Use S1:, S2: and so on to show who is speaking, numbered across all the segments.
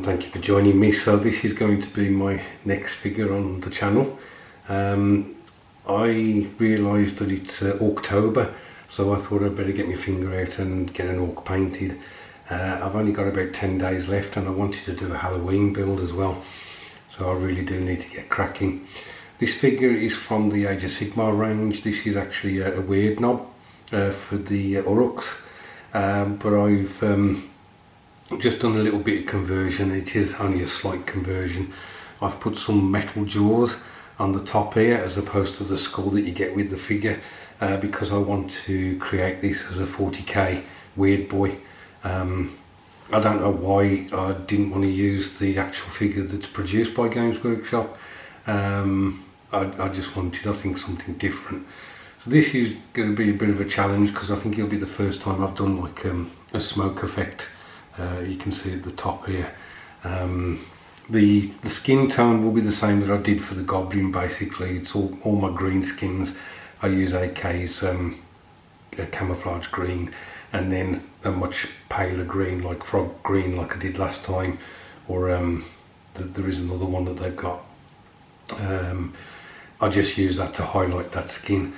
S1: and thank you for joining me. So this is going to be my next figure on the channel. I realised that it's Orktober, so I thought I'd better get my finger out and get an orc painted. I've only got about 10 days left and I wanted to do a Halloween build as well, so I really do need to get cracking. This figure is from the Age of Sigmar range. This is actually a Wierdboy for the Uruks, but I've just done a little bit of conversion. It is only a slight conversion. I've put some metal jaws on the top here as opposed to the skull that you get with the figure, because I want to create this as a 40k Wierdboy. I don't know why I didn't want to use the actual figure that's produced by Games Workshop. I just wanted, I think, something different. So this is going to be a bit of a challenge because I think it'll be the first time I've done like a smoke effect. You can see at the top here. The skin tone will be the same that I did for the goblin. Basically, it's all my green skins. I use AK's camouflage green, and then a much paler green, like frog green, like I did last time. Or there is another one that they've got. I just use that to highlight that skin.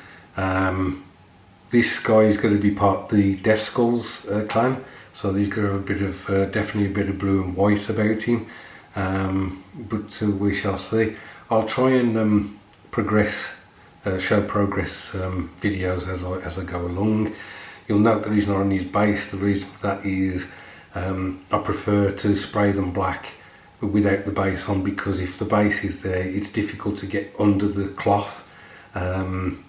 S1: This guy is going to be part of the Death Skulls clan. So he's got a bit of, definitely a bit of blue and white about him, but we shall see. I'll try and show progress videos as I go along. You'll note that he's not on his base. The reason for that is I prefer to spray them black without the base on, because if the base is there, it's difficult to get under the cloth and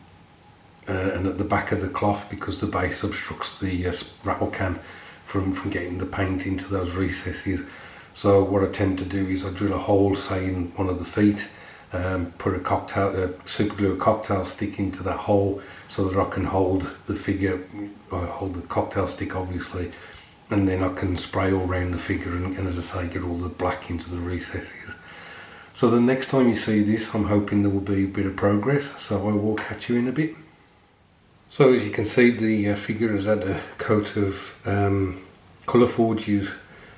S1: at the back of the cloth, because the base obstructs the rattle can from getting the paint into those recesses. So what I tend to do is I drill a hole, say in one of the feet, put super glue a cocktail stick into that hole so that I can hold the figure, hold the cocktail stick obviously, and then I can spray all around the figure and as I say, get all the black into the recesses. So the next time you see this, I'm hoping there will be a bit of progress, so I will catch you in a bit. So as you can see, the figure has had a coat of Colourforge's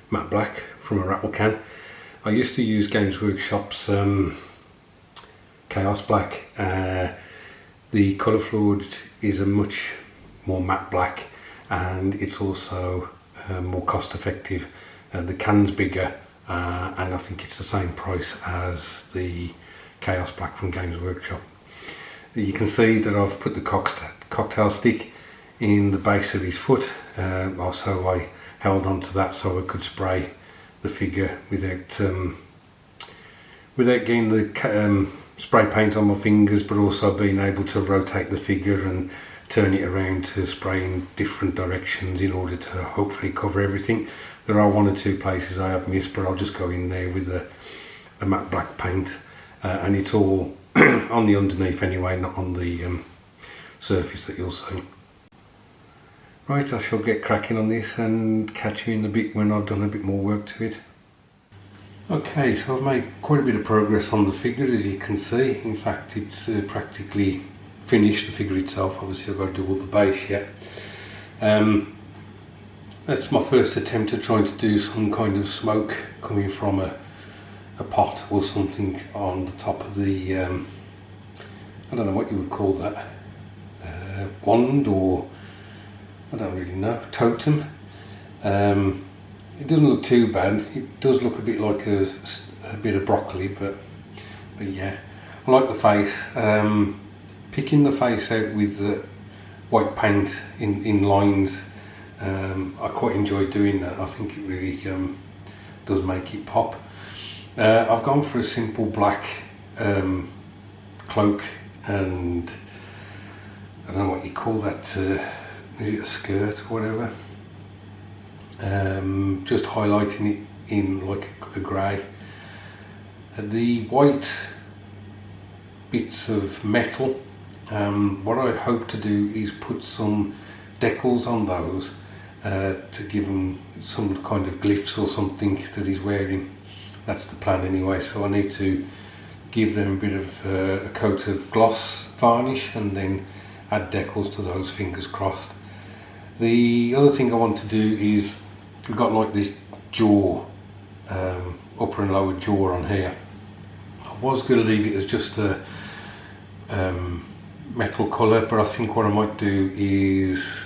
S1: matte black from a rattle can. I used to use Games Workshop's Chaos Black. The Colourforged is a much more matte black, and it's also more cost effective. The can's bigger, and I think it's the same price as the Chaos Black from Games Workshop. You can see that I've put the cocktail stick in the base of his foot. Also I held on to that so I could spray the figure without getting the spray paint on my fingers, but also being able to rotate the figure and turn it around to spray in different directions in order to hopefully cover everything. There are one or two places I have missed, but I'll just go in there with a matte black paint, and it's all on the underneath anyway, not on the surface that you'll see. Right, I shall get cracking on this and catch you in a bit when I've done a bit more work to it. Okay, so I've made quite a bit of progress on the figure, as you can see. In fact, it's practically finished, the figure itself. Obviously I've got to do all the base yet. That's my first attempt at trying to do some kind of smoke coming from a pot or something on the top of the, I don't know what you would call that, wand, or I don't really know, totem. It doesn't look too bad. It does look a bit like a bit of broccoli, but yeah, I like the face. Picking the face out with the white paint in lines, I quite enjoy doing that. I think it really does make it pop. I've gone for a simple black cloak, and I don't know what you call that, is it a skirt or whatever? Just highlighting it in like a grey. The white bits of metal, what I hope to do is put some decals on those to give them some kind of glyphs or something that he's wearing. That's the plan anyway, so I need to give them a bit of a coat of gloss varnish and then add decals to those, fingers crossed. The other thing I want to do is, we've got like this jaw upper and lower jaw on here. I was going to leave it as just a metal colour, but I think what I might do is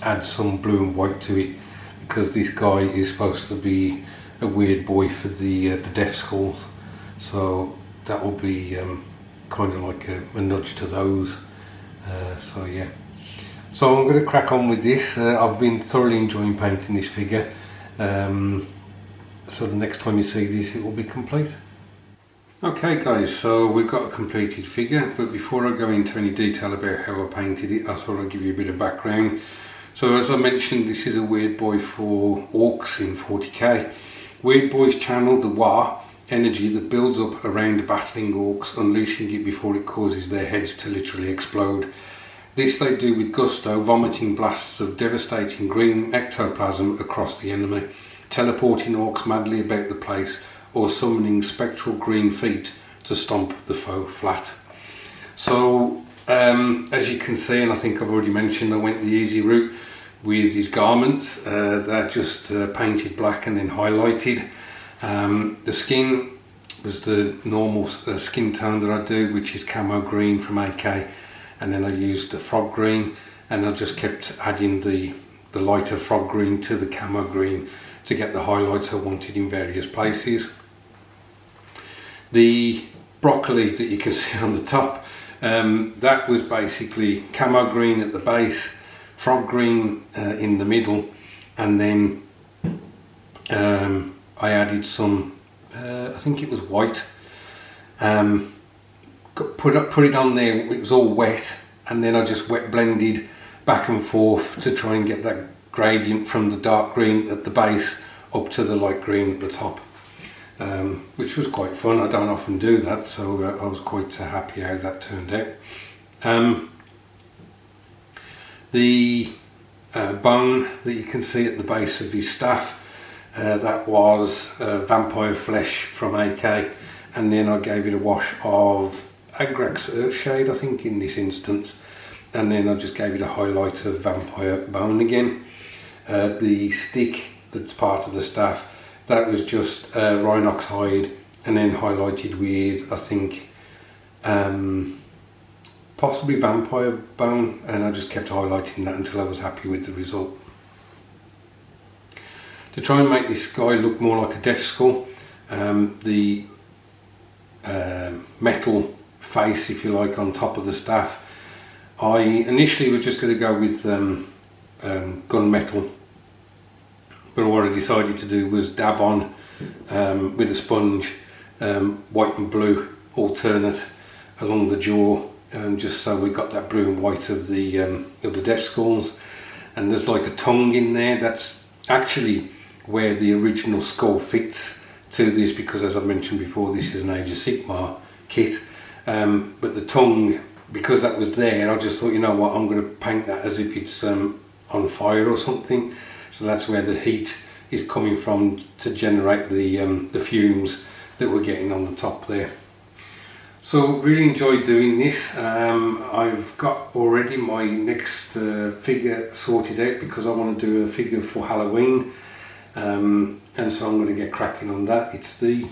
S1: add some blue and white to it, because this guy is supposed to be a Wierdboy for the deaf skulls, so that will be kind of like a nudge to those. So yeah, so I'm going to crack on with this. I've been thoroughly enjoying painting this figure, so the next time you see this it will be complete. Okay guys, so we've got a completed figure, but before I go into any detail about how I painted it, I thought I'd give you a bit of background. So as I mentioned, this is a Wierdboy for orcs in 40k. Wierdboy's channel the Wa energy that builds up around the battling orcs, unleashing it before it causes their heads to literally explode. This they do with gusto, vomiting blasts of devastating green ectoplasm across the enemy, teleporting orcs madly about the place, or summoning spectral green feet to stomp the foe flat. So as you can see, and I think I've already mentioned, I went the easy route with his garments. They're just painted black and then highlighted. The skin was the normal skin tone that I do, which is camo green from AK, and then I used the frog green, and I just kept adding the lighter frog green to the camo green to get the highlights I wanted in various places. The broccoli that you can see on the top, that was basically camo green at the base, frog green in the middle, and then I added some, I think it was white, put it on there. It was all wet, and then I just wet blended back and forth to try and get that gradient from the dark green at the base up to the light green at the top, which was quite fun. I don't often do that, so I was quite happy how that turned out. The bone that you can see at the base of his staff, that was vampire flesh from AK, and then I gave it a wash of Agrax Earthshade, I think in this instance, and then I just gave it a highlight of vampire bone again. The stick that's part of the staff, that was just Rhinox hide, and then highlighted with, I think, possibly vampire bone, and I just kept highlighting that until I was happy with the result. To try and make this guy look more like a death skull, the metal face, if you like, on top of the staff, I initially was just going to go with gunmetal, but what I decided to do was dab on with a sponge white and blue alternate along the jaw, just so we got that blue and white of the death skulls. And there's like a tongue in there. That's actually where the original skull fits to this, because as I've mentioned before, this is an Age of Sigmar kit, but the tongue, because that was there, I just thought, you know what, I'm going to paint that as if it's on fire or something. So that's where the heat is coming from to generate the fumes that we're getting on the top there. So really enjoyed doing this. I've got already my next figure sorted out, because I want to do a figure for Halloween, and so I'm going to get cracking on that. Is it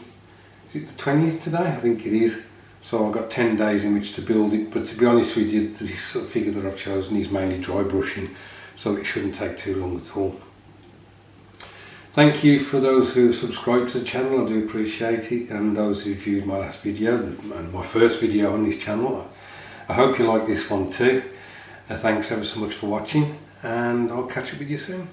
S1: the 20th today? I think it is. So I've got 10 days in which to build it, but to be honest with you, this sort of figure that I've chosen is mainly dry brushing, so it shouldn't take too long at all. Thank you for those who have subscribed to the channel, I do appreciate it, and those who viewed my last video, and my first video on this channel. I hope you like this one too. Thanks ever so much for watching, and I'll catch up with you soon.